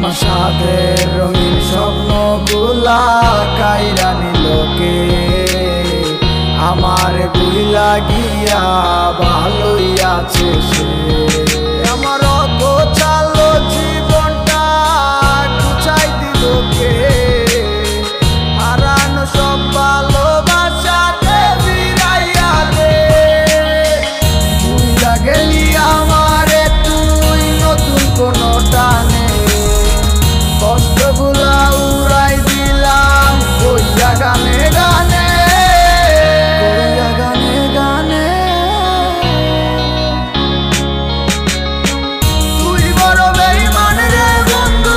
আমার সাদের রঙিন স্বপ্নগুলা কাইরা নিলোকে আমার বুইলা গিয়া ভালোই আছে সে। আমার গোছালো জীবনটা গুছাই দিল কে, হারানো সব ভালোবাসাতে ফিরাইয়া দে। বুইলা গেলি আমারে তুই নতুন কোনো টানে, কষ্টগুলা উড়াই দিলাম কইয়া গানে গানে, কইয়া গানে গানে। তুই বড় বেঈমান রে বন্ধু,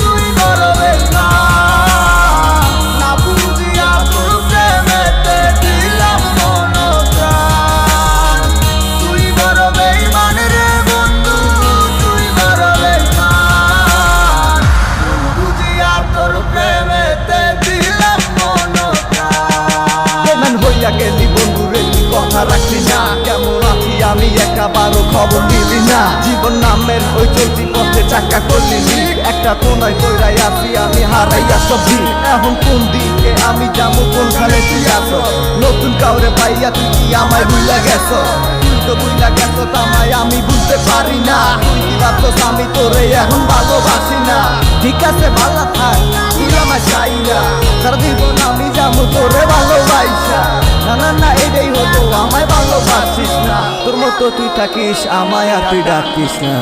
তুই বড় বেঈমান, না বুঝিয়া তোর প্রেমেতে দিলাম মন প্রাণ। তুই বড় বেঈমান রে বন্ধু, তুই বড় বেঈমান, বুঝিয়া তোর প্রেমেতে দিলাম মন প্রাণ। বেঈমান হইয়া গেলি বন্ধু রে, তুই কথা রাখলি না, কেমন আছি আমি একাবারও খবর নিলি না। জীবন নামের ওই চলতি পথে চাকা করলি, একটা কোনায় কইরাই আছি আমি হারাইয়া সবই। এখন কোন দিকে আমি যাবো, কোনখানে তুই আছো? নতুন কাউরে পাইয়া তুই কি আমায় ভুইলা গেছ? তুই তো ভুইলা গেছ তামায় আমি বুঝতে পারি না। তুই কি ভাবছস আমি তোরে এখন ভালোবাসি না? ঠিক আছে ভালো থাক, তুই আমায় চাই না, সারা জীবন আমি যাবো তোরে ভালোবাসা। না না না এটাই হতো, আমায় ভালোবাসিস না, তোর মতো তুই থাকিস আমায় আর তুই ডাকিস না।